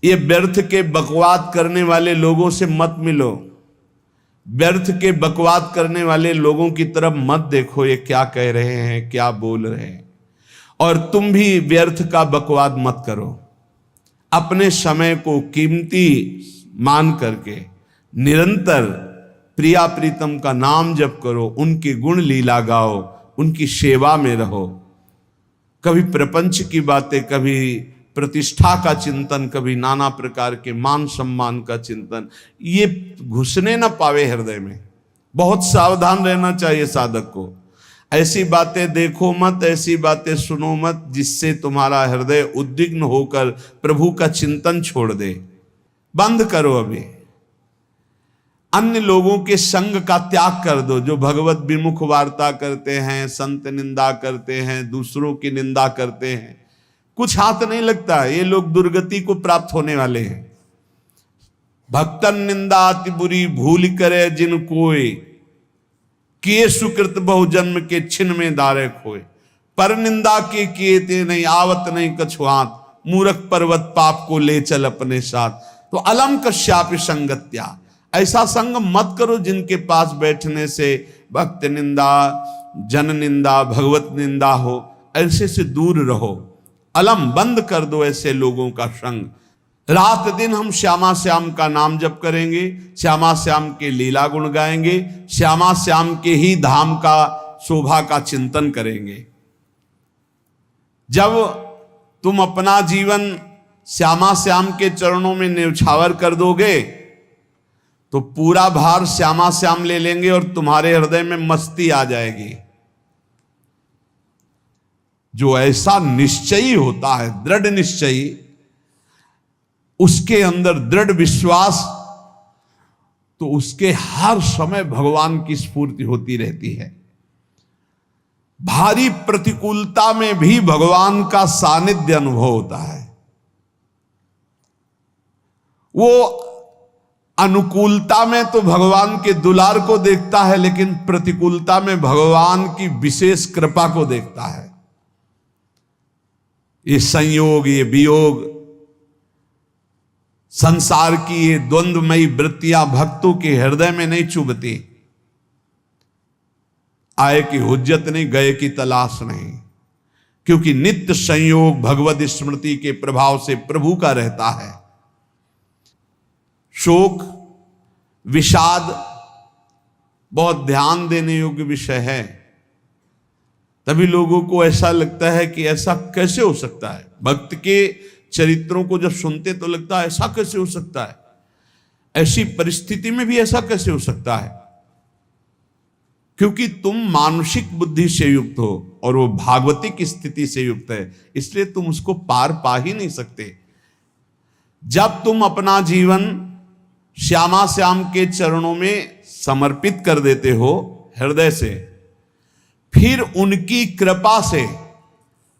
ये व्यर्थ के बकवाद करने वाले लोगों से मत मिलो, व्यर्थ के बकवाद करने वाले लोगों की तरफ मत देखो, ये क्या कह रहे हैं, क्या बोल रहे हैं। और तुम भी व्यर्थ का बकवाद मत करो। अपने समय को कीमती मान करके निरंतर प्रिया प्रीतम का नाम जप करो, उनके गुण लीला गाओ, उनकी सेवा में रहो। कभी प्रपंच की बातें, कभी प्रतिष्ठा का चिंतन, कभी नाना प्रकार के मान सम्मान का चिंतन, ये घुसने ना पावे हृदय में। बहुत सावधान रहना चाहिए साधक को। ऐसी बातें देखो मत, ऐसी बातें सुनो मत जिससे तुम्हारा हृदय उद्विग्न होकर प्रभु का चिंतन छोड़ दे। बंद करो अभी। अन्य लोगों के संग का त्याग कर दो, जो भगवत विमुख वार्ता करते हैं, संत निंदा करते हैं, दूसरों की निंदा करते हैं। कुछ हाथ नहीं लगता, ये लोग दुर्गति को प्राप्त होने वाले हैं। भक्तन निंदा अति बुरी भूल करे जिन कोय, किए सुकृत बहु जन्म के छिन में दारे खोए। पर निंदा के किए ते नहीं, आवत नहीं कछुआत, मूर्ख पर्वत पाप को ले चल अपने साथ। तो अलम कश्यापि संगत्या, ऐसा संग मत करो जिनके पास बैठने से भक्त निंदा, जन निंदा, भगवत निंदा हो। ऐसे से दूर रहो। अलम बंद कर दो ऐसे लोगों का संग। रात दिन हम श्यामा श्याम का नाम जप करेंगे, श्यामा श्याम के लीला गुण गाएंगे, श्यामा श्याम के ही धाम का शोभा का चिंतन करेंगे। जब तुम अपना जीवन श्यामा श्याम के चरणों में न्यौछावर कर दोगे तो पूरा भार श्यामा श्याम ले लेंगे और तुम्हारे हृदय में मस्ती आ जाएगी। जो ऐसा निश्चयी होता है, दृढ़ निश्चयी, उसके अंदर दृढ़ विश्वास, तो उसके हर समय भगवान की स्फूर्ति होती रहती है। भारी प्रतिकूलता में भी भगवान का सानिध्य अनुभव होता है। वो अनुकूलता में तो भगवान के दुलार को देखता है, लेकिन प्रतिकूलता में भगवान की विशेष कृपा को देखता है। ये संयोग, ये वियोग, संसार की ये द्वंद्वमयी वृत्तियां भक्तों के हृदय में नहीं चुभती। आए की हुज्जत नहीं, गए की तलाश नहीं, क्योंकि नित्य संयोग भगवत स्मृति के प्रभाव से प्रभु का रहता है। शोक, विषाद बहुत ध्यान देने योग्य विषय है। तभी लोगों को ऐसा लगता है कि ऐसा कैसे हो सकता है। भक्त के चरित्रों को जब सुनते तो लगता है ऐसा कैसे हो सकता है, ऐसी परिस्थिति में भी ऐसा कैसे हो सकता है। क्योंकि तुम मानसिक बुद्धि से युक्त हो और वो भागवतिक स्थिति से युक्त है, इसलिए तुम उसको पार पा ही नहीं सकते। जब तुम अपना जीवन श्यामा श्याम के चरणों में समर्पित कर देते हो हृदय से, फिर उनकी कृपा से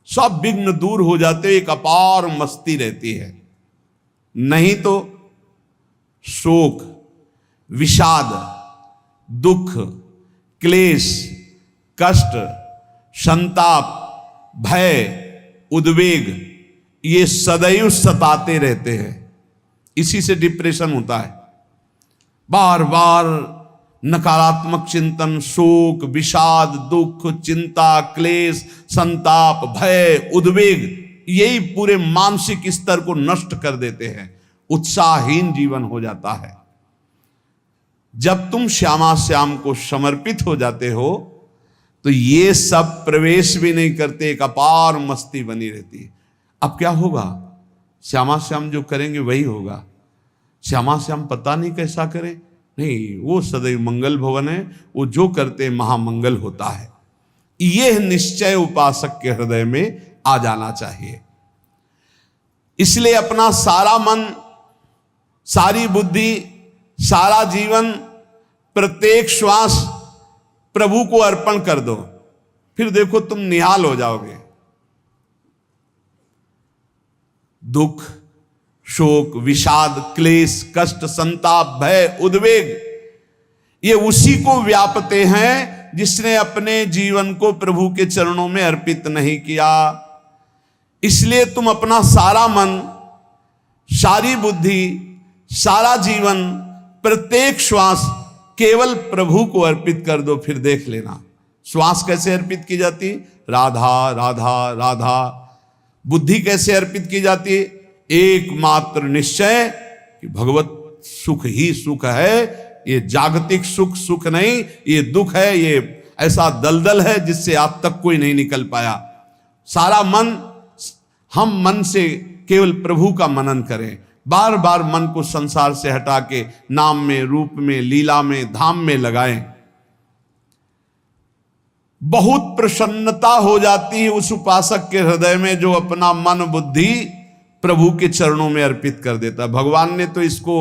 सब विघ्न दूर हो जाते, एक अपार मस्ती रहती है। नहीं तो शोक, विषाद, दुख, क्लेश, कष्ट, संताप, भय, उद्वेग, ये सदैव सताते रहते हैं। इसी से डिप्रेशन होता है। बार बार नकारात्मक चिंतन, शोक, विषाद, दुख, चिंता, क्लेश, संताप, भय, उद्वेग, यही पूरे मानसिक स्तर को नष्ट कर देते हैं। उत्साहहीन जीवन हो जाता है। जब तुम श्यामा श्याम को समर्पित हो जाते हो तो ये सब प्रवेश भी नहीं करते, एक अपार मस्ती बनी रहती है। अब क्या होगा? श्यामा श्याम जो करेंगे वही होगा। श्यामा श्याम पता नहीं कैसा करें, नहीं, वो सदैव मंगल भवन है, वो जो करते महामंगल होता है। यह निश्चय उपासक के हृदय में आ जाना चाहिए। इसलिए अपना सारा मन, सारी बुद्धि, सारा जीवन, प्रत्येक श्वास प्रभु को अर्पण कर दो, फिर देखो तुम निहाल हो जाओगे। दुख, शोक, विषाद, क्लेश, कष्ट, संताप, भय, उद्वेग, ये उसी को व्यापते हैं जिसने अपने जीवन को प्रभु के चरणों में अर्पित नहीं किया। इसलिए तुम अपना सारा मन, सारी बुद्धि, सारा जीवन, प्रत्येक श्वास केवल प्रभु को अर्पित कर दो, फिर देख लेना श्वास कैसे अर्पित की जाती, राधा राधा राधा। बुद्धि कैसे अर्पित की जाती, एकमात्र निश्चय कि भगवत सुख ही सुख है, ये जागतिक सुख सुख नहीं, ये दुख है, ये ऐसा दलदल है जिससे आज तक कोई नहीं निकल पाया। सारा मन, हम मन से केवल प्रभु का मनन करें, बार बार मन को संसार से हटा के नाम में, रूप में, लीला में, धाम में लगाएं। बहुत प्रसन्नता हो जाती है उस उपासक के हृदय में जो अपना मन बुद्धि प्रभु के चरणों में अर्पित कर देता है। भगवान ने तो इसको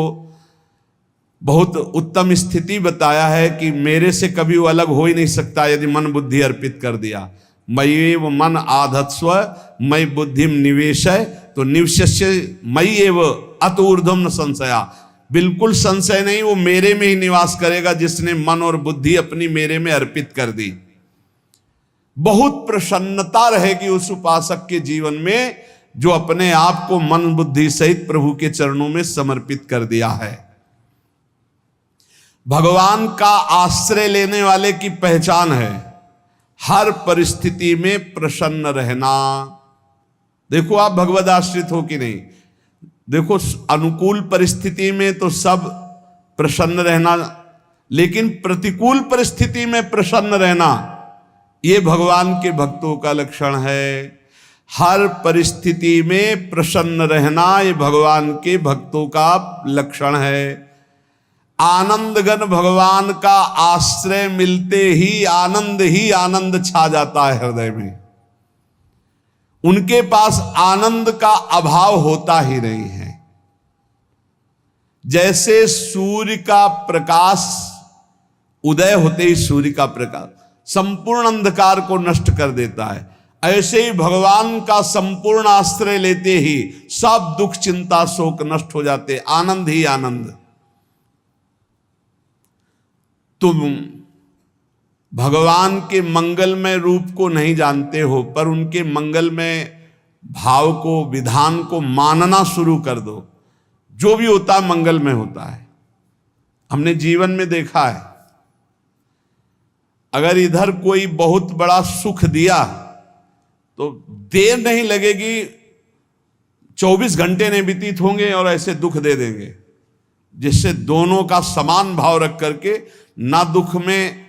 बहुत उत्तम स्थिति बताया है कि मेरे से कभी वो अलग हो ही नहीं सकता यदि मन बुद्धि अर्पित कर दिया। मय्येव मन आधत्स्व मयि बुद्धिम निवेशय, तो निवश्य मय्येव अत ऊर्ध्वं न संशया, बिल्कुल संशय नहीं, वो मेरे में ही निवास करेगा जिसने मन और बुद्धि अपनी मेरे में अर्पित कर दी। बहुत प्रसन्नता रहेगी उस उपासक के जीवन में जो अपने आप को मन बुद्धि सहित प्रभु के चरणों में समर्पित कर दिया है। भगवान का आश्रय लेने वाले की पहचान है हर परिस्थिति में प्रसन्न रहना। देखो आप भगवद आश्रित हो कि नहीं, देखो अनुकूल परिस्थिति में तो सब प्रसन्न रहना, लेकिन प्रतिकूल परिस्थिति में प्रसन्न रहना ये भगवान के भक्तों का लक्षण है। हर परिस्थिति में प्रसन्न रहना ये भगवान के भक्तों का लक्षण है। आनंदगन भगवान का आश्रय मिलते ही आनंद छा जाता है हृदय में। उनके पास आनंद का अभाव होता ही नहीं है। जैसे सूर्य का प्रकाश उदय होते ही सूर्य का प्रकाश संपूर्ण अंधकार को नष्ट कर देता है, ऐसे ही भगवान का संपूर्ण आश्रय लेते ही सब दुख चिंता शोक नष्ट हो जाते, आनंद ही आनंद। तुम भगवान के मंगलमय रूप को नहीं जानते हो, पर उनके मंगलमय भाव को, विधान को मानना शुरू कर दो। जो भी होता है मंगलमय होता है। हमने जीवन में देखा है, अगर इधर कोई बहुत बड़ा सुख दिया तो देर नहीं लगेगी, 24 घंटे नहीं व्यतीत होंगे और ऐसे दुख दे देंगे, जिससे दोनों का समान भाव रख करके ना दुख में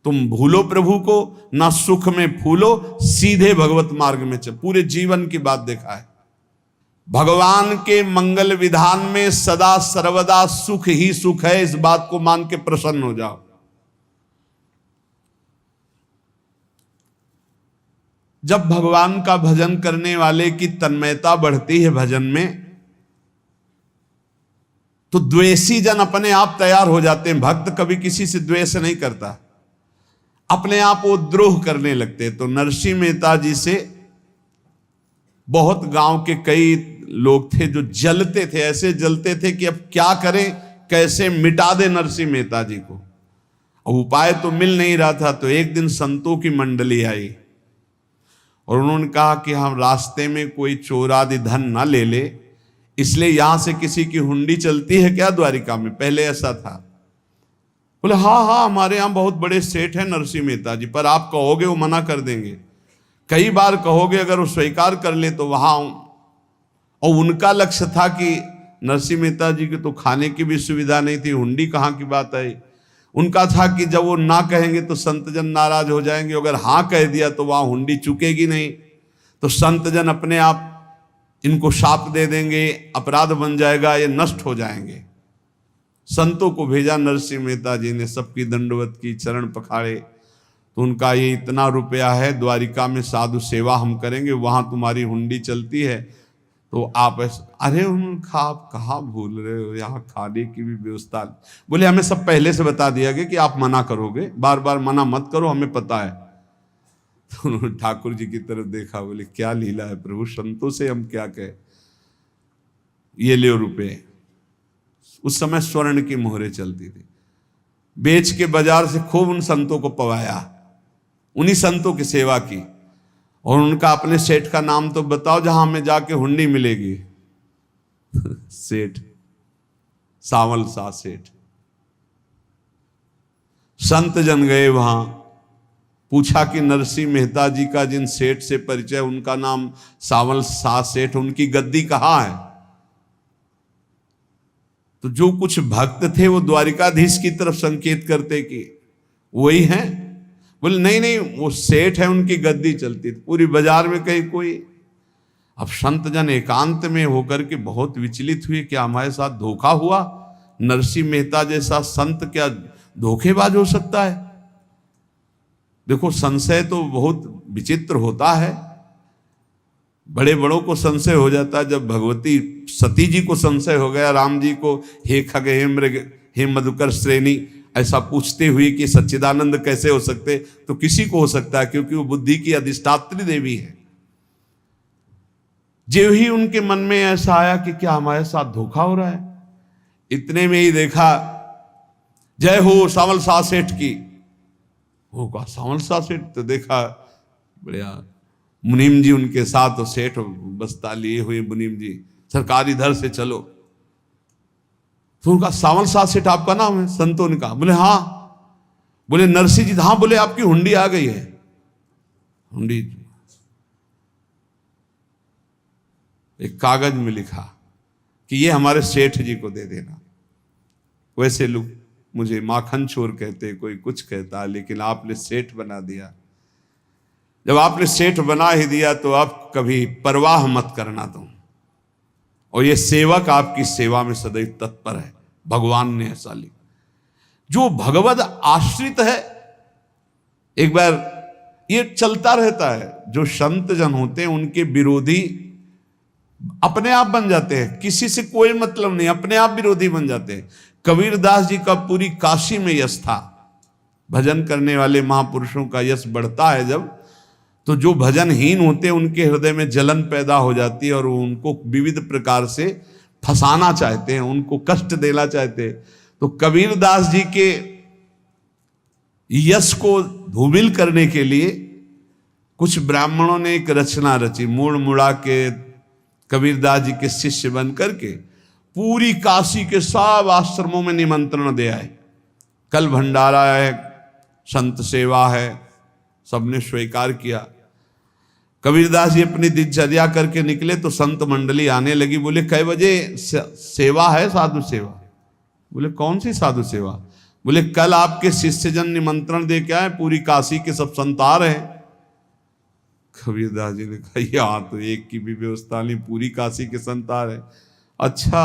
तुम भूलो प्रभु को, ना सुख में फूलो, सीधे भगवत मार्ग में चल। पूरे जीवन की बात देखा है, भगवान के मंगल विधान में सदा सर्वदा सुख ही सुख है, इस बात को मान के प्रसन्न हो जाओ। जब भगवान का भजन करने वाले की तन्मयता बढ़ती है भजन में, तो द्वेषी जन अपने आप तैयार हो जाते हैं। भक्त कभी किसी से द्वेष नहीं करता, अपने आप वो द्रोह करने लगते। तो नरसिंह मेहता जी से बहुत गांव के कई लोग थे जो जलते थे, ऐसे जलते थे कि अब क्या करें, कैसे मिटा दे नरसिंह मेहता जी को। अब उपाय तो मिल नहीं रहा था। तो एक दिन संतों की मंडली आई और उन्होंने कहा कि हम रास्ते में कोई चोर आदि धन ना ले ले, इसलिए यहां से किसी की हुंडी चलती है क्या द्वारिका में? पहले ऐसा था। बोले हाँ हमारे यहाँ बहुत बड़े सेठ हैं नरसिंह मेहता जी, पर आप कहोगे वो मना कर देंगे। कई बार कहोगे, अगर वो स्वीकार कर ले तो वहां। और उनका लक्ष्य था कि नरसिंह मेहता जी की तो खाने की भी सुविधा नहीं थी, हुंडी कहाँ की बात आई। उनका था कि जब वो ना कहेंगे तो संतजन नाराज हो जाएंगे, अगर हाँ कह दिया तो वहां हुंडी चुकेगी नहीं, तो संतजन अपने आप इनको शाप दे देंगे, अपराध बन जाएगा, ये नष्ट हो जाएंगे। संतों को भेजा नरसिंह मेहता जी ने, सबकी दंडवत की, चरण पखाड़े। तो उनका ये इतना रुपया है, द्वारिका में साधु सेवा हम करेंगे, वहां तुम्हारी हुंडी चलती है, तो आप अरे उनका आप कहाँ भूल रहे हो, यहाँ खाने की भी व्यवस्था। बोले हमें सब पहले से बता दिया गया कि आप मना करोगे, बार बार मना मत करो, हमें पता है। तो उन्होंने ठाकुर जी की तरफ देखा, बोले क्या लीला है प्रभु, संतों से हम क्या कहें, ये ले रुपए। उस समय स्वर्ण की मोहरें चलती थी, बेच के बाजार से खूब उन संतों को पवाया, उन्हीं संतों की सेवा की। और उनका अपने सेठ का नाम तो बताओ जहां हमें जाके हुंडी मिलेगी। सेठ, सावल शाह सेठ। संत जन गए वहां, पूछा कि नरसिंह मेहता जी का जिन सेठ से परिचय, उनका नाम सावल शाह सेठ, उनकी गद्दी कहाँ है? तो जो कुछ भक्त थे वो द्वारिकाधीश की तरफ संकेत करते कि वही हैं। बोले नहीं नहीं, वो सेठ है, उनकी गद्दी चलती थी। पूरी बाजार में कहीं कोई। अब संत जन एकांत में होकर के बहुत विचलित हुए, क्या हमारे साथ धोखा हुआ? नरसिंह मेहता जैसा संत क्या धोखेबाज हो सकता है? देखो, संशय तो बहुत विचित्र होता है। बड़े बड़ों को संशय हो जाता है। जब भगवती सती जी को संशय हो गया, राम जी को, हे खग हे मृग हे मधुकर श्रेणी, ऐसा पूछते हुए कि सच्चिदानंद कैसे हो सकते, तो किसी को हो सकता है, क्योंकि वो बुद्धि की अधिष्ठात्री देवी है। जो ही उनके मन में ऐसा आया कि क्या हमारे साथ धोखा हो रहा है, इतने में ही देखा, जय हो सावल शाह सेठ की। वो कहा सावल शाह सेठ? तो देखा बढ़िया मुनीम जी उनके साथ, और सेठ बस्ता लिए हुए मुनीम जी, सरकार इधर से चलो। तो उनका सावल शाह सेठ आपका नाम है? संतों ने कहा। बोले हाँ। बोले नरसिंह जी? हाँ। बोले आपकी हुंडी आ गई है। हुंडी एक कागज में लिखा कि ये हमारे सेठ जी को दे देना। वैसे लोग मुझे माखन चोर कहते, कोई कुछ कहता, लेकिन आपने सेठ बना दिया। जब आपने सेठ बना ही दिया तो आप कभी परवाह मत करना तुम। और ये सेवक आपकी सेवा में सदैव तत्पर है। भगवान ने ऐसा लिखा। जो भगवद आश्रित है, एक बार ये चलता रहता है, जो संत जन होते हैं उनके विरोधी अपने आप बन जाते हैं, किसी से कोई मतलब नहीं, अपने आप विरोधी बन जाते हैं। कबीरदास जी का पूरी काशी में यश था। भजन करने वाले महापुरुषों का यश बढ़ता है जब, तो जो भजनहीन होते हैं उनके हृदय में जलन पैदा हो जाती है, और वो उनको विविध प्रकार से फंसाना चाहते हैं, उनको कष्ट देना चाहते हैं। तो कबीरदास जी के यश को धूमिल करने के लिए कुछ ब्राह्मणों ने एक रचना रची। मुड़ मुड़ा के कबीरदास जी के शिष्य बन करके पूरी काशी के सब आश्रमों में निमंत्रण दे आए। कल भंडारा है, संत सेवा है, सबने स्वीकार किया। कबीरदास जी अपनी दिनचर्या करके निकले तो संत मंडली आने लगी। बोले कै बजे सेवा है? साधु सेवा। बोले कौन सी साधु सेवा? बोले कल आपके शिष्यजन निमंत्रण दे के आए, पूरी काशी के सब संत आ रहे हैं। कबीरदास जी ने कहा यहाँ तो एक की भी व्यवस्था नहीं, पूरी काशी के संत आ रहे। अच्छा,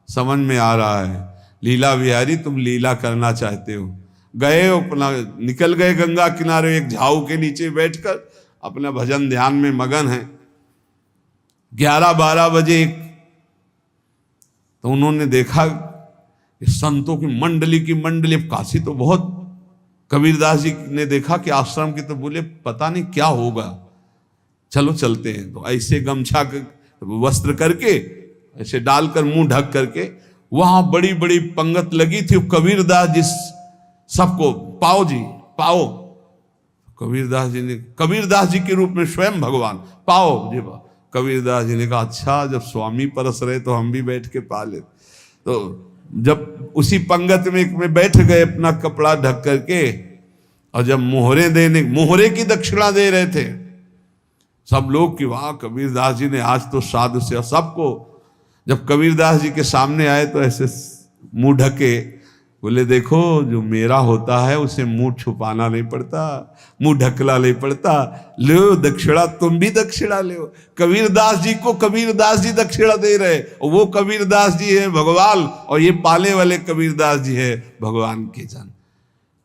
समझ में आ रहा है, लीला बिहारी तुम लीला करना चाहते हो। गए अपना निकल गए गंगा किनारे, एक झाऊ के नीचे बैठकर अपना भजन ध्यान में मगन है। 11-12 बजे तो उन्होंने देखा संतों की मंडली, अब काशी तो बहुत। कबीरदास जी ने देखा कि आश्रम की, तो बोले पता नहीं क्या होगा, चलो चलते हैं। तो ऐसे गमछा वस्त्र करके ऐसे डालकर मुंह ढक करके, वहां बड़ी बड़ी पंगत लगी थी। कबीरदास जी सबको पाओ जी पाओ। कबीरदास जी के रूप में स्वयं भगवान पाओ जी पाओ। कबीरदास जी ने कहा अच्छा, जब स्वामी परस रहे तो हम भी बैठ के पा ले। तो जब उसी पंगत में बैठ गए अपना कपड़ा ढक करके, और जब मोहरे की दक्षिणा दे रहे थे सब लोग कि वाह कबीरदास जी ने आज तो साधु से। सबको जब कबीरदास जी के सामने आए तो ऐसे मुंह ढके, बोले देखो जो मेरा होता है उसे मुंह छुपाना नहीं पड़ता, मुंह ढकला नहीं पड़ता। लो दक्षिणा, तुम भी दक्षिणा लो। कबीरदास जी को कबीरदास जी दक्षिणा दे रहे, और वो कबीरदास जी है भगवान, और ये पाले वाले कबीरदास जी है भगवान के जन।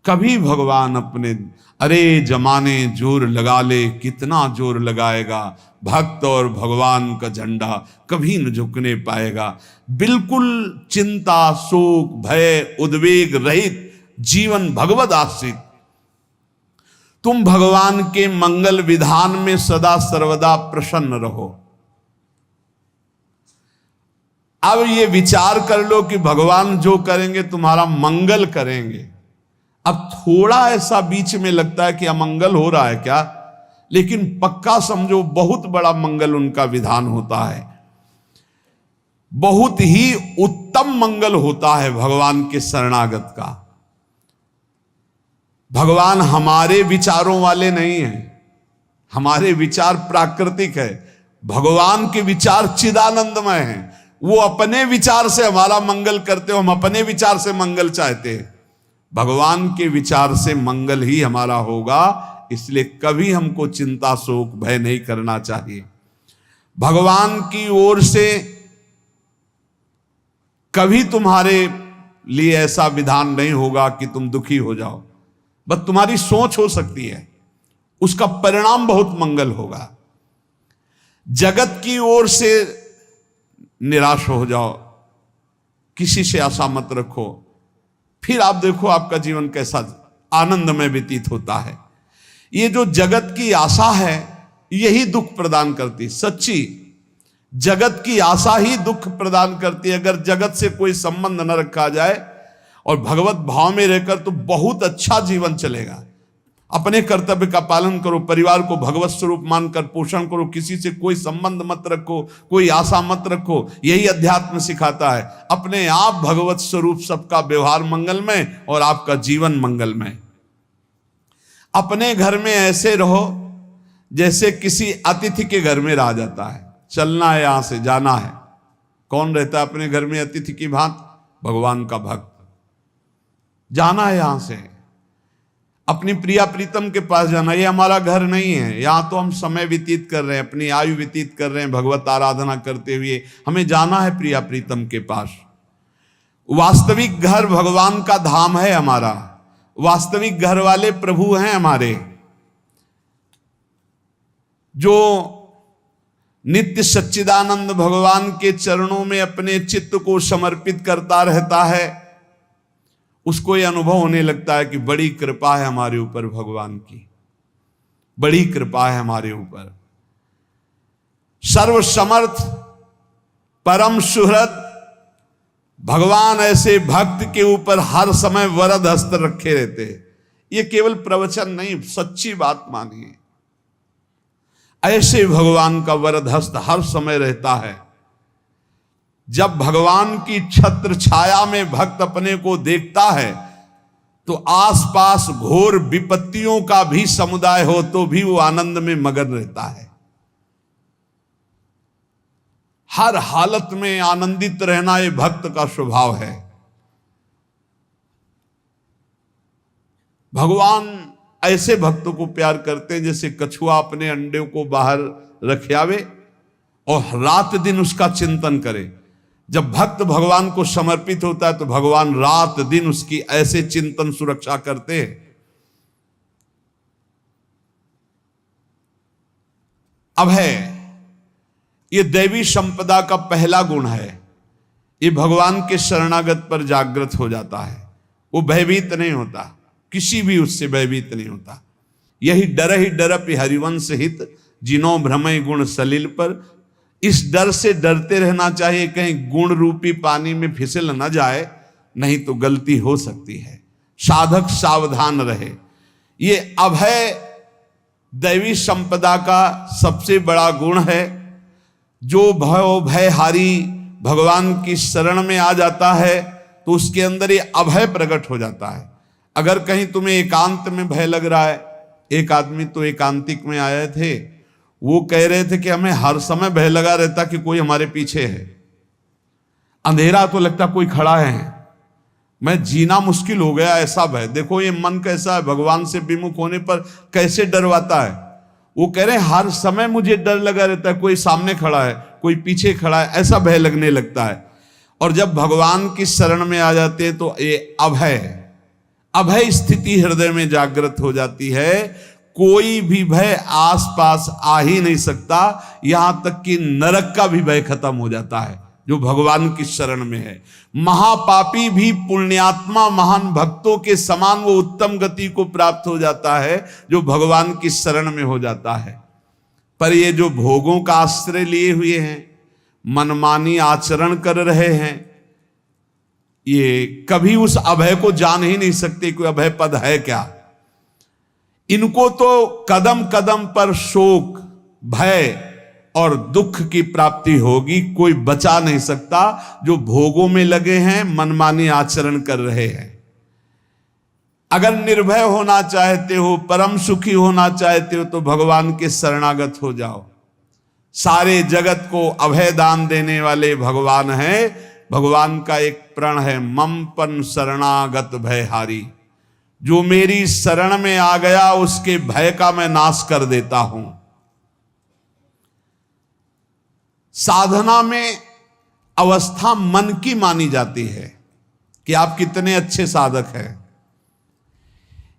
कभी भगवान अपने, अरे जमाने जोर लगा ले, कितना जोर लगाएगा, भक्त और भगवान का झंडा कभी न झुकने पाएगा। बिल्कुल चिंता, शोक, भय, उद्वेग रहित जीवन भगवद आश्रित। तुम भगवान के मंगल विधान में सदा सर्वदा प्रसन्न रहो। अब ये विचार कर लो कि भगवान जो करेंगे तुम्हारा मंगल करेंगे। अब थोड़ा ऐसा बीच में लगता है कि अमंगल हो रहा है क्या, लेकिन पक्का समझो बहुत बड़ा मंगल उनका विधान होता है। बहुत ही उत्तम मंगल होता है भगवान के शरणागत का। भगवान हमारे विचारों वाले नहीं हैं, हमारे विचार प्राकृतिक है, भगवान के विचार चिदानंदमय हैं। वो अपने विचार से हमारा मंगल करते हो, हम अपने विचार से मंगल चाहते हैं। भगवान के विचार से मंगल ही हमारा होगा, इसलिए कभी हमको चिंता शोक भय नहीं करना चाहिए। भगवान की ओर से कभी तुम्हारे लिए ऐसा विधान नहीं होगा कि तुम दुखी हो जाओ, बस तुम्हारी सोच हो सकती है, उसका परिणाम बहुत मंगल होगा। जगत की ओर से निराश हो जाओ, किसी से आशा मत रखो, फिर आप देखो आपका जीवन कैसा आनंदमय व्यतीत होता है। ये जो जगत की आशा है यही दुख प्रदान करती, सच्ची जगत की आशा ही दुख प्रदान करती है। अगर जगत से कोई संबंध न रखा जाए और भगवत भाव में रहकर तो बहुत अच्छा जीवन चलेगा। अपने कर्तव्य का पालन करो, परिवार को भगवत स्वरूप मानकर पोषण करो, किसी से कोई संबंध मत रखो, कोई आशा मत रखो, यही अध्यात्म सिखाता है। अपने आप भगवत स्वरूप, सबका व्यवहार मंगलमय और आपका जीवन मंगलमय। अपने घर में ऐसे रहो जैसे किसी अतिथि के घर में रह जाता है, चलना है यहां से जाना है। कौन रहता है अपने घर में अतिथि की भांति? भगवान का भक्त। जाना है यहां से, अपनी प्रिया प्रीतम के पास जाना। ये हमारा घर नहीं है, यहां तो हम समय व्यतीत कर रहे हैं, अपनी आयु व्यतीत कर रहे हैं भगवत आराधना करते हुए। हमें जाना है प्रिया प्रीतम के पास। वास्तविक घर भगवान का धाम है हमारा, वास्तविक घर वाले प्रभु हैं हमारे, जो नित्य सच्चिदानंद भगवान के चरणों में अपने चित्त को समर्पित करता रहता है। उसको यह अनुभव होने लगता है कि बड़ी कृपा है हमारे ऊपर, भगवान की बड़ी कृपा है हमारे ऊपर। सर्वसमर्थ परम सुहृद भगवान ऐसे भक्त के ऊपर हर समय वरद हस्त रखे रहते हैं। ये केवल प्रवचन नहीं, सच्ची बात मानिए। ऐसे भगवान का वरद हस्त हर समय रहता है। जब भगवान की छत्र छाया में भक्त अपने को देखता है तो आसपास घोर विपत्तियों का भी समुदाय हो तो भी वो आनंद में मगन रहता है। हर हालत में आनंदित रहना ये भक्त का स्वभाव है। भगवान ऐसे भक्तों को प्यार करते हैं जैसे कछुआ अपने अंडे को बाहर रख आवे और रात दिन उसका चिंतन करे। जब भक्त भगवान को समर्पित होता है तो भगवान रात दिन उसकी ऐसे चिंतन सुरक्षा करते हैं। अभय, ये दैवी संपदा का पहला गुण है। ये भगवान के शरणागत पर जागृत हो जाता है, वो भयभीत नहीं होता, किसी भी उससे भयभीत नहीं होता। यही डरप हरिवंश हित, जिनो भ्रमय गुण सलिल पर। इस डर से डरते रहना चाहिए कहीं गुण रूपी पानी में फिसल न जाए, नहीं तो गलती हो सकती है। साधक सावधान रहे। ये अभय दैवी संपदा का सबसे बड़ा गुण है। जो भयहारी भगवान की शरण में आ जाता है तो उसके अंदर ये अभय प्रकट हो जाता है। अगर कहीं तुम्हें एकांत में भय लग रहा है, एक आदमी तो एकांतिक में आए थे, वो कह रहे थे कि हमें हर समय भय लगा रहता कि कोई हमारे पीछे है, अंधेरा तो लगता कोई खड़ा है, मैं जीना मुश्किल हो गया, ऐसा भय। देखो ये मन कैसा है, भगवान से विमुख होने पर कैसे डरवाता है। वो कह रहे हैं हर समय मुझे डर लगा रहता है, कोई सामने खड़ा है, कोई पीछे खड़ा है, ऐसा भय लगने लगता है। और जब भगवान की शरण में आ जाते हैं तो ये अभय स्थिति हृदय में जागृत हो जाती है। कोई भी भय आसपास आ ही नहीं सकता, यहां तक कि नरक का भी भय खत्म हो जाता है जो भगवान की शरण में है। महापापी भी पुण्यात्मा महान भक्तों के समान वो उत्तम गति को प्राप्त हो जाता है जो भगवान की शरण में हो जाता है। पर ये जो भोगों का आश्रय लिए हुए हैं, मनमानी आचरण कर रहे हैं, ये कभी उस अभय को जान ही नहीं सकते कोई अभय पद है क्या। इनको तो कदम कदम पर शोक, भय, और दुख की प्राप्ति होगी। कोई बचा नहीं सकता जो भोगों में लगे हैं, मनमानी आचरण कर रहे हैं। अगर निर्भय होना चाहते हो, परम सुखी होना चाहते हो, तो भगवान के शरणागत हो जाओ। सारे जगत को अभय दान देने वाले भगवान हैं। भगवान का एक प्रण है, मम पन शरणागत भयहारी। जो मेरी शरण में आ गया उसके भय का मैं नाश कर देता हूं। साधना में अवस्था मन की मानी जाती है कि आप कितने अच्छे साधक हैं।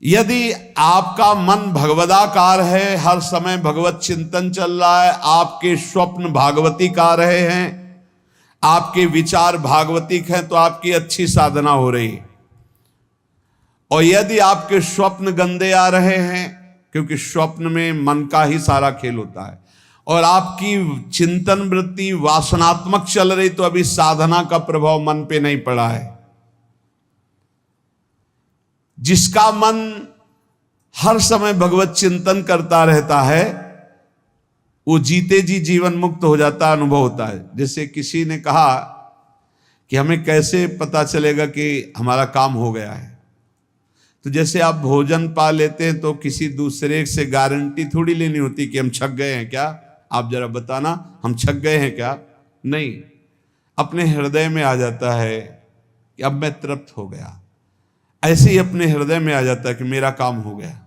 यदि आपका मन भगवदाकार है, हर समय भगवत चिंतन चल रहा है, आपके स्वप्न भागवती का रहे हैं, आपके विचार भागवतिक हैं, तो आपकी अच्छी साधना हो रही है। और यदि आपके स्वप्न गंदे आ रहे हैं, क्योंकि स्वप्न में मन का ही सारा खेल होता है, और आपकी चिंतन वृत्ति वासनात्मक चल रही, तो अभी साधना का प्रभाव मन पे नहीं पड़ा है। जिसका मन हर समय भगवत चिंतन करता रहता है, वो जीते जी जीवन मुक्त हो जाता, अनुभव होता है। जैसे किसी ने कहा कि हमें कैसे पता चलेगा कि हमारा काम हो गया है, तो जैसे आप भोजन पा लेते हैं तो किसी दूसरे से गारंटी थोड़ी लेनी होती कि हम छक गए हैं क्या, आप जरा बताना हम छक गए हैं क्या। नहीं, अपने हृदय में आ जाता है कि अब मैं तृप्त हो गया। ऐसे ही अपने हृदय में आ जाता है कि मेरा काम हो गया,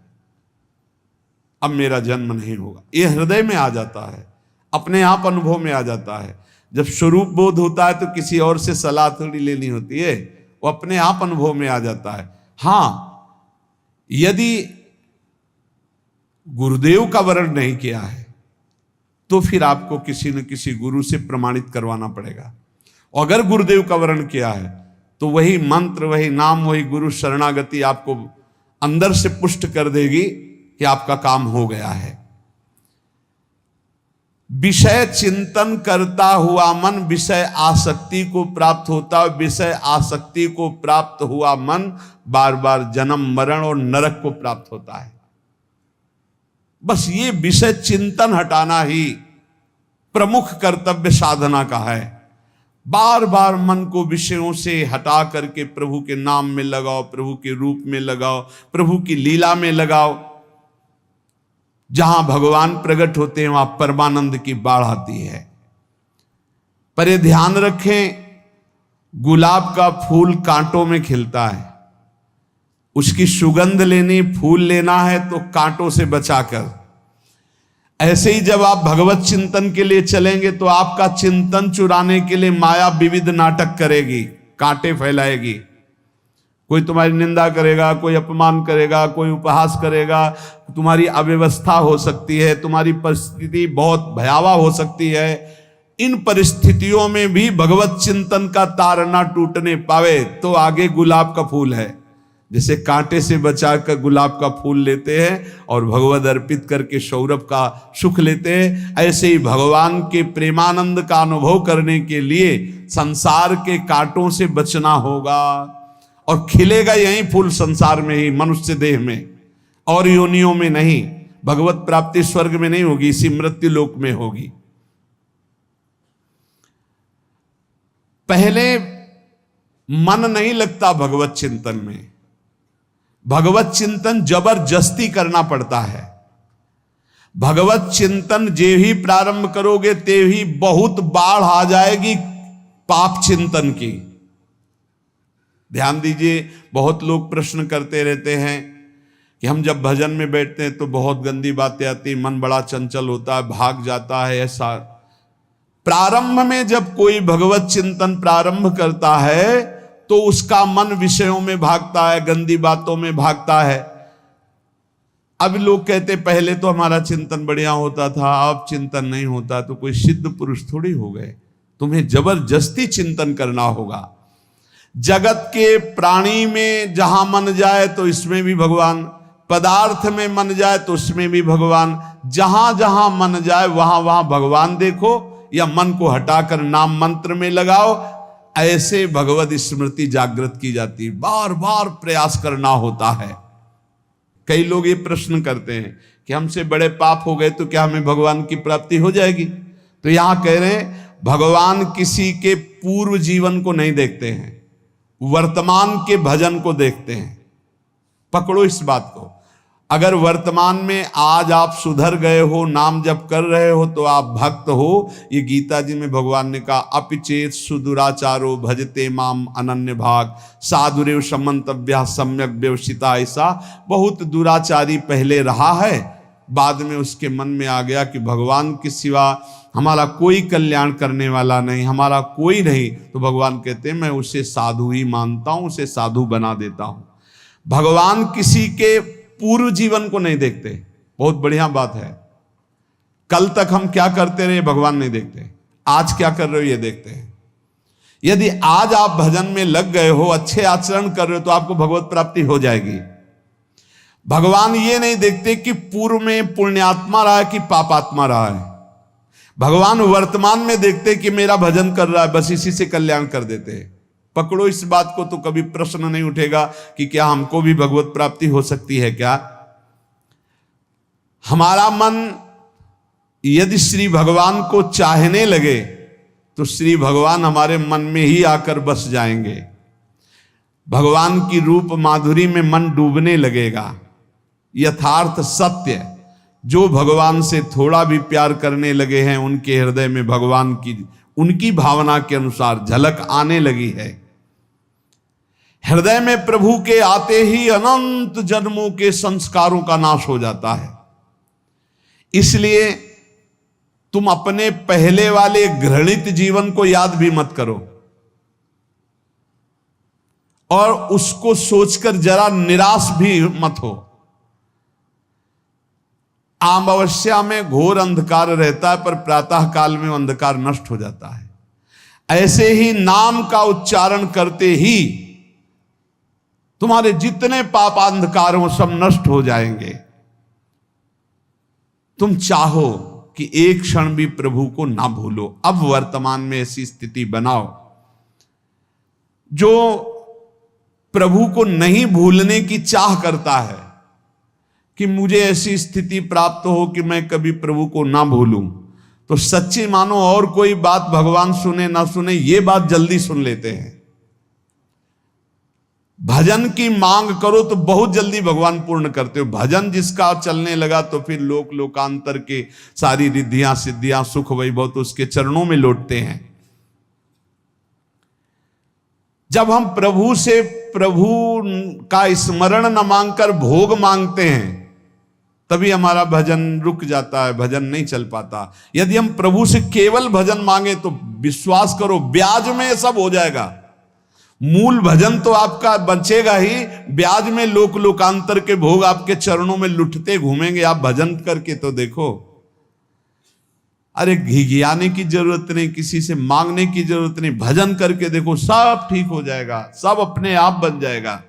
अब मेरा जन्म नहीं होगा। ये हृदय में आ जाता है, अपने आप अनुभव में आ जाता है। जब स्वरूप बोध होता है तो किसी और से सलाह थोड़ी लेनी होती है, वो अपने आप अनुभव में आ जाता है। हाँ, यदि गुरुदेव का वर्ण नहीं किया है तो फिर आपको किसी न किसी गुरु से प्रमाणित करवाना पड़ेगा। और अगर गुरुदेव का वर्ण किया है तो वही मंत्र, वही नाम, वही गुरु शरणागति आपको अंदर से पुष्ट कर देगी कि आपका काम हो गया है। विषय चिंतन करता हुआ मन विषय आसक्ति को प्राप्त होता है। विषय आसक्ति को प्राप्त हुआ मन बार बार जन्म मरण और नरक को प्राप्त होता है। बस ये विषय चिंतन हटाना ही प्रमुख कर्तव्य साधना का है। बार बार मन को विषयों से हटा करके प्रभु के नाम में लगाओ, प्रभु के रूप में लगाओ, प्रभु की लीला में लगाओ। जहां भगवान प्रकट होते हैं वहां परमानंद की बाढ़ आती है। पर ये ध्यान रखें, गुलाब का फूल कांटों में खिलता है, उसकी सुगंध लेनी, फूल लेना है तो कांटों से बचाकर। ऐसे ही जब आप भगवत चिंतन के लिए चलेंगे तो आपका चिंतन चुराने के लिए माया विविध नाटक करेगी, कांटे फैलाएगी। कोई तुम्हारी निंदा करेगा, कोई अपमान करेगा, कोई उपहास करेगा, तुम्हारी अव्यवस्था हो सकती है, तुम्हारी परिस्थिति बहुत भयावह हो सकती है। इन परिस्थितियों में भी भगवत चिंतन का तार ना टूटने पावे तो आगे गुलाब का फूल है। जैसे कांटे से बचाकर गुलाब का फूल लेते हैं और भगवद अर्पित करके सौरभ का सुख लेते हैं, ऐसे ही भगवान के प्रेमानंद का अनुभव करने के लिए संसार के कांटों से बचना होगा। और खिलेगा यही फूल संसार में ही, मनुष्य देह में, और योनियों में नहीं। भगवत प्राप्ति स्वर्ग में नहीं होगी, इसी मृत्यु लोक में होगी। पहले मन नहीं लगता भगवत चिंतन में, भगवत चिंतन जबरदस्ती करना पड़ता है। भगवत चिंतन जे ही प्रारंभ करोगे ते ही बहुत बाढ़ आ जाएगी पाप चिंतन की। ध्यान दीजिए, बहुत लोग प्रश्न करते रहते हैं कि हम जब भजन में बैठते हैं तो बहुत गंदी बातें आती, मन बड़ा चंचल होता है, भाग जाता है। ऐसा प्रारंभ में जब कोई भगवत चिंतन प्रारंभ करता है तो उसका मन विषयों में भागता है, गंदी बातों में भागता है। अब लोग कहते पहले तो हमारा चिंतन बढ़िया होता था, अब चिंतन नहीं होता। तो कोई सिद्ध पुरुष थोड़ी हो गए, तुम्हें जबरदस्ती चिंतन करना होगा। जगत के प्राणी में जहां मन जाए तो इसमें भी भगवान, पदार्थ में मन जाए तो उसमें भी भगवान, जहां जहां मन जाए वहां वहां भगवान देखो, या मन को हटाकर नाम मंत्र में लगाओ। ऐसे भगवत स्मृति जागृत की जाती है, बार बार प्रयास करना होता है। कई लोग ये प्रश्न करते हैं कि हमसे बड़े पाप हो गए तो क्या हमें भगवान की प्राप्ति हो जाएगी? तो यहां कह रहे हैं भगवान किसी के पूर्व जीवन को नहीं देखते हैं, वर्तमान के भजन को देखते हैं। पकड़ो इस बात को। अगर वर्तमान में आज आप सुधर गए हो, नाम जप कर रहे हो, तो आप भक्त हो। ये गीता जी में भगवान ने कहा, अपिचेत सुदुराचारो भजते माम अनन्य भाग साधुरेव समंतव्या सम्यक व्यवसिता। ऐसा बहुत दुराचारी पहले रहा है, बाद में उसके मन में आ गया कि भगवान के सिवा हमारा कोई कल्याण करने वाला नहीं, हमारा कोई नहीं। तो भगवान कहते हैं मैं उसे साधु ही मानता हूं, उसे साधु बना देता हूं। भगवान किसी के पूर्व जीवन को नहीं देखते। बहुत बढ़िया बात है। कल तक हम क्या करते रहे भगवान नहीं देखते, आज क्या कर रहे हो ये देखते हैं। यदि आज आप भजन में लग गए हो, अच्छे आचरण कर रहे हो, तो आपको भगवत प्राप्ति हो जाएगी। भगवान ये नहीं देखते कि पूर्व में पुण्यात्मा रहा है कि पापात्मा रहा है। भगवान वर्तमान में देखते कि मेरा भजन कर रहा है, बस इसी से कल्याण कर देते हैं। पकड़ो इस बात को, तो कभी प्रश्न नहीं उठेगा कि क्या हमको भी भगवत प्राप्ति हो सकती है क्या। हमारा मन यदि श्री भगवान को चाहने लगे तो श्री भगवान हमारे मन में ही आकर बस जाएंगे। भगवान की रूप माधुरी में मन डूबने लगेगा। यथार्थ सत्य, जो भगवान से थोड़ा भी प्यार करने लगे हैं, उनके हृदय में भगवान की उनकी भावना के अनुसार झलक आने लगी है। हृदय में प्रभु के आते ही अनंत जन्मों के संस्कारों का नाश हो जाता है। इसलिए तुम अपने पहले वाले घृणित जीवन को याद भी मत करो और उसको सोचकर जरा निराश भी मत हो। अमावस्या में घोर अंधकार रहता है, पर प्रातः काल में अंधकार नष्ट हो जाता है। ऐसे ही नाम का उच्चारण करते ही तुम्हारे जितने पाप अंधकार हो सब नष्ट हो जाएंगे। तुम चाहो कि एक क्षण भी प्रभु को ना भूलो। अब वर्तमान में ऐसी स्थिति बनाओ। जो प्रभु को नहीं भूलने की चाह करता है कि मुझे ऐसी स्थिति प्राप्त हो कि मैं कभी प्रभु को ना भूलूं, तो सच्ची मानो और कोई बात भगवान सुने ना सुने, ये बात जल्दी सुन लेते हैं। भजन की मांग करो तो बहुत जल्दी भगवान पूर्ण करते हो। भजन जिसका चलने लगा तो फिर लोक लोकांतर के सारी रिद्धियां सिद्धियां सुख वैभव तो उसके चरणों में लौटते हैं। जब हम प्रभु से प्रभु का स्मरण न मांगकर भोग मांगते हैं, तभी हमारा भजन रुक जाता है, भजन नहीं चल पाता। यदि हम प्रभु से केवल भजन मांगे तो विश्वास करो ब्याज में सब हो जाएगा। मूल भजन तो आपका बचेगा ही, ब्याज में लोक लोकांतर के भोग आपके चरणों में लुटते घूमेंगे। आप भजन करके तो देखो। अरे घिघियाने की जरूरत नहीं, किसी से मांगने की जरूरत नहीं, भजन करके देखो, सब ठीक हो जाएगा, सब अपने आप बन जाएगा।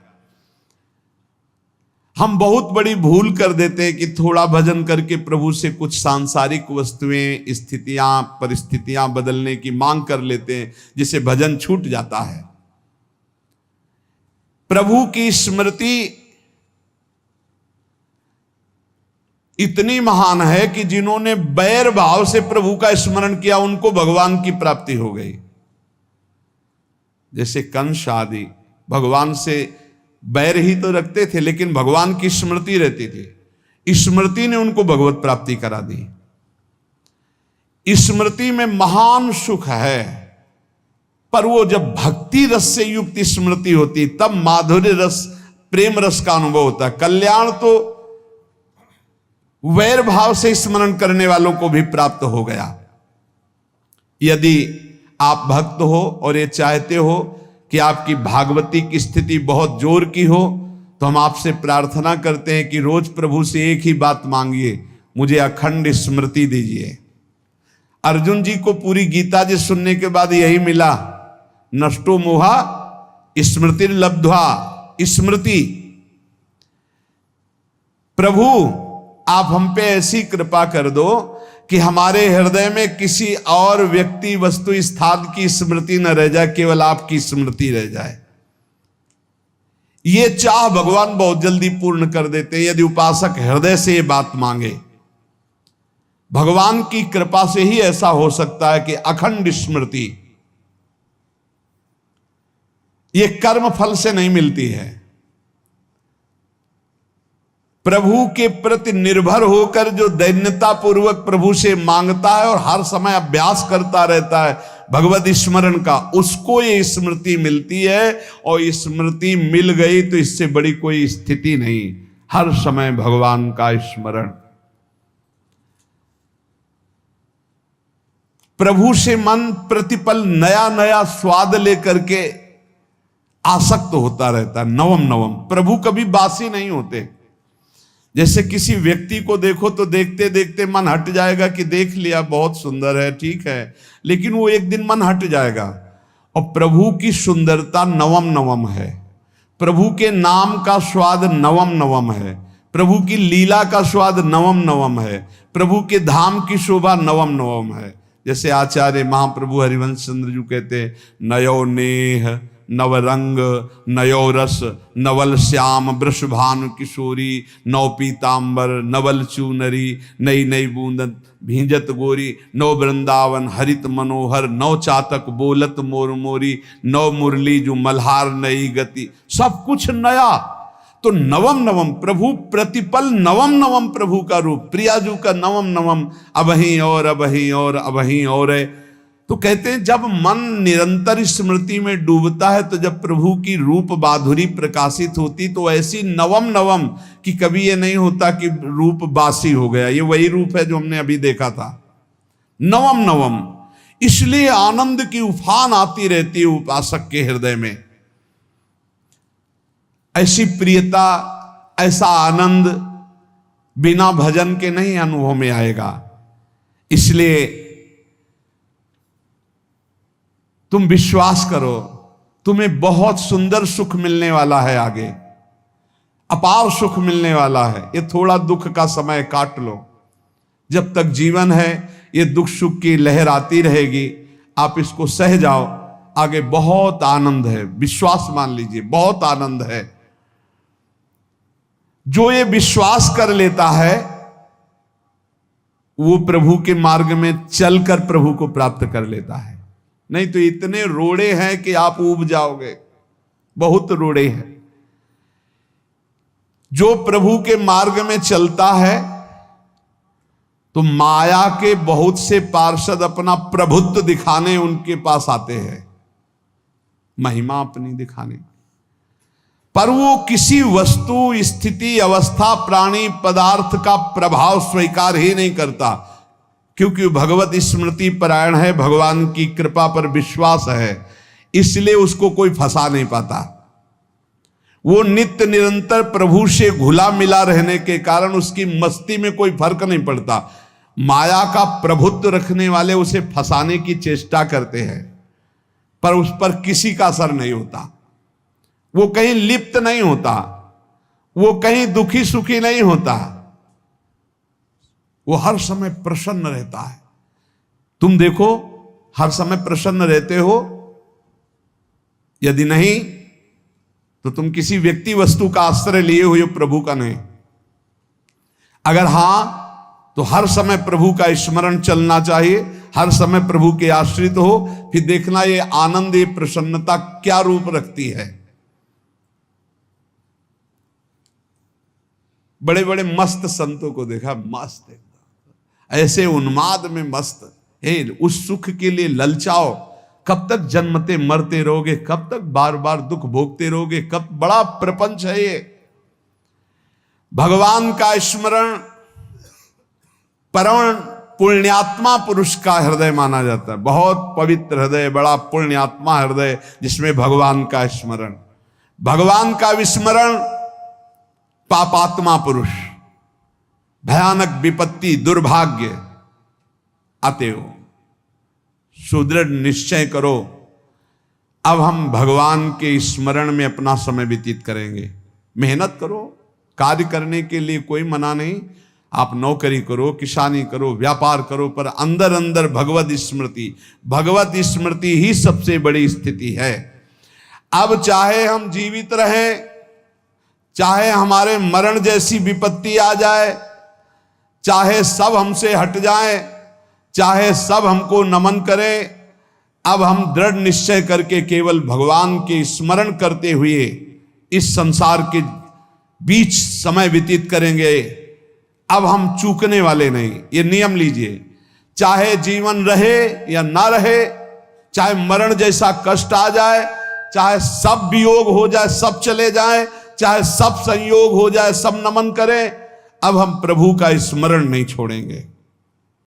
हम बहुत बड़ी भूल कर देते हैं कि थोड़ा भजन करके प्रभु से कुछ सांसारिक वस्तुएं, स्थितियां, परिस्थितियां बदलने की मांग कर लेते हैं, जिससे भजन छूट जाता है। प्रभु की स्मृति इतनी महान है कि जिन्होंने बैर भाव से प्रभु का स्मरण किया उनको भगवान की प्राप्ति हो गई। जैसे कंस आदि भगवान से बैर ही तो रखते थे, लेकिन भगवान की स्मृति रहती थी। स्मृति ने उनको भगवत प्राप्ति करा दी। स्मृति में महान सुख है, पर वो जब भक्ति रस से युक्त स्मृति होती तब माधुर्य रस, प्रेम रस का अनुभव होता है। कल्याण तो वैर भाव से स्मरण करने वालों को भी प्राप्त हो गया। यदि आप भक्त हो और ये चाहते हो कि आपकी भागवती की स्थिति बहुत जोर की हो, तो हम आपसे प्रार्थना करते हैं कि रोज प्रभु से एक ही बात मांगिए, मुझे अखंड स्मृति दीजिए। अर्जुन जी को पूरी गीता जी सुनने के बाद यही मिला, नष्टो मोहा स्मृति लब्ध्वा। स्मृति, प्रभु आप हम पे ऐसी कृपा कर दो कि हमारे हृदय में किसी और व्यक्ति, वस्तु, स्थान की स्मृति न रह जाए, केवल आपकी स्मृति रह जाए। ये चाह भगवान बहुत जल्दी पूर्ण कर देते हैं यदि उपासक हृदय से ये बात मांगे। भगवान की कृपा से ही ऐसा हो सकता है कि अखंड स्मृति ये कर्म फल से नहीं मिलती है। प्रभु के प्रति निर्भर होकर जो दैन्यता पूर्वक प्रभु से मांगता है और हर समय अभ्यास करता रहता है भगवत स्मरण का, उसको ये स्मृति मिलती है। और स्मृति मिल गई तो इससे बड़ी कोई स्थिति नहीं, हर समय भगवान का स्मरण। प्रभु से मन प्रतिपल नया नया स्वाद लेकर के आसक्त होता रहता है, नवम नवम। प्रभु कभी बासी नहीं होते। जैसे किसी व्यक्ति को देखो तो देखते देखते मन हट जाएगा कि देख लिया, बहुत सुंदर है, ठीक है, लेकिन वो एक दिन मन हट जाएगा। और प्रभु की सुंदरता नवम नवम है, प्रभु के नाम का स्वाद नवम नवम है, प्रभु की लीला का स्वाद नवम नवम है, प्रभु के धाम की शोभा नवम नवम है। जैसे आचार्य महाप्रभु हरिवंश चंद्र जी कहते, नयो नेह नवरंग नयो रस नवल श्याम वृषभानु किशोरी, नव पीतांबर नवल चूनरी, नई नई बूंदन भींजत गोरी, नव वृंदावन हरित मनोहर, नव चातक बोलत मोर मोरी, नव मुरली जो मल्हार नई गति, सब कुछ नया। तो नवम नवम प्रभु प्रतिपल नवम नवम प्रभु का रूप, प्रियाजू का नवम नवम, अबहीं और अबहीं और अबहीं और है। तो कहते हैं जब मन निरंतर स्मृति में डूबता है तो जब प्रभु की रूप माधुरी प्रकाशित होती तो ऐसी नवम नवम कि कभी ये नहीं होता कि रूप बासी हो गया। ये वही रूप है जो हमने अभी देखा था, नवम नवम। इसलिए आनंद की उफान आती रहती है उपासक के हृदय में। ऐसी प्रियता, ऐसा आनंद बिना भजन के नहीं अनुभव में आएगा। इसलिए तुम विश्वास करो, तुम्हें बहुत सुंदर सुख मिलने वाला है, आगे अपार सुख मिलने वाला है। ये थोड़ा दुख का समय काट लो, जब तक जीवन है ये दुख सुख की लहर आती रहेगी, आप इसको सह जाओ, आगे बहुत आनंद है, विश्वास मान लीजिए, बहुत आनंद है। जो ये विश्वास कर लेता है वो प्रभु के मार्ग में चलकर प्रभु को प्राप्त कर लेता है। नहीं तो इतने रोड़े हैं कि आप ऊब जाओगे, बहुत रोड़े हैं। जो प्रभु के मार्ग में चलता है तो माया के बहुत से पार्षद अपना प्रभुत्व दिखाने उनके पास आते हैं, महिमा अपनी दिखाने, पर वो किसी वस्तु स्थिति अवस्था प्राणी पदार्थ का प्रभाव स्वीकार ही नहीं करता, क्योंकि भगवत स्मृति परायण है, भगवान की कृपा पर विश्वास है, इसलिए उसको कोई फंसा नहीं पाता। वो नित्य निरंतर प्रभु से घुला मिला रहने के कारण उसकी मस्ती में कोई फर्क नहीं पड़ता। माया का प्रभुत्व रखने वाले उसे फंसाने की चेष्टा करते हैं, पर उस पर किसी का असर नहीं होता। वो कहीं लिप्त नहीं होता, वो कहीं दुखी सुखी नहीं होता, वो हर समय प्रसन्न रहता है। तुम देखो, हर समय प्रसन्न रहते हो? यदि नहीं तो तुम किसी व्यक्ति वस्तु का आश्रय लिए हुए, प्रभु का नहीं। अगर हां तो हर समय प्रभु का स्मरण चलना चाहिए, हर समय प्रभु के आश्रित हो, फिर देखना ये आनंद, ये प्रसन्नता क्या रूप रखती है। बड़े बड़े मस्त संतों को देखा, मस्त ऐसे उन्माद में मस्त है, उस सुख के लिए ललचाओ। कब तक जन्मते मरते रहोगे, कब तक बार बार दुख भोगते रहोगे, कब बड़ा प्रपंच है ये। भगवान का स्मरण परम पुण्यात्मा पुरुष का हृदय माना जाता है, बहुत पवित्र हृदय, बड़ा पुण्यात्मा हृदय जिसमें भगवान का स्मरण। भगवान का विस्मरण पापात्मा पुरुष, भयानक विपत्ति दुर्भाग्य आते हो। सुदृढ़ निश्चय करो, अब हम भगवान के स्मरण में अपना समय व्यतीत करेंगे। मेहनत करो, कार्य करने के लिए कोई मना नहीं, आप नौकरी करो, किसानी करो, व्यापार करो, पर अंदर अंदर भगवत स्मृति, भगवत स्मृति ही सबसे बड़ी स्थिति है। अब चाहे हम जीवित रहें, चाहे हमारे मरण जैसी विपत्ति आ जाए, चाहे सब हमसे हट जाए, चाहे सब हमको नमन करें, अब हम दृढ़ निश्चय करके केवल भगवान के स्मरण करते हुए इस संसार के बीच समय व्यतीत करेंगे। अब हम चूकने वाले नहीं। ये नियम लीजिए, चाहे जीवन रहे या ना रहे, चाहे मरण जैसा कष्ट आ जाए, चाहे सब वियोग हो जाए, सब चले जाए, चाहे सब संयोग हो जाए, सब नमन करें, अब हम प्रभु का स्मरण नहीं छोड़ेंगे।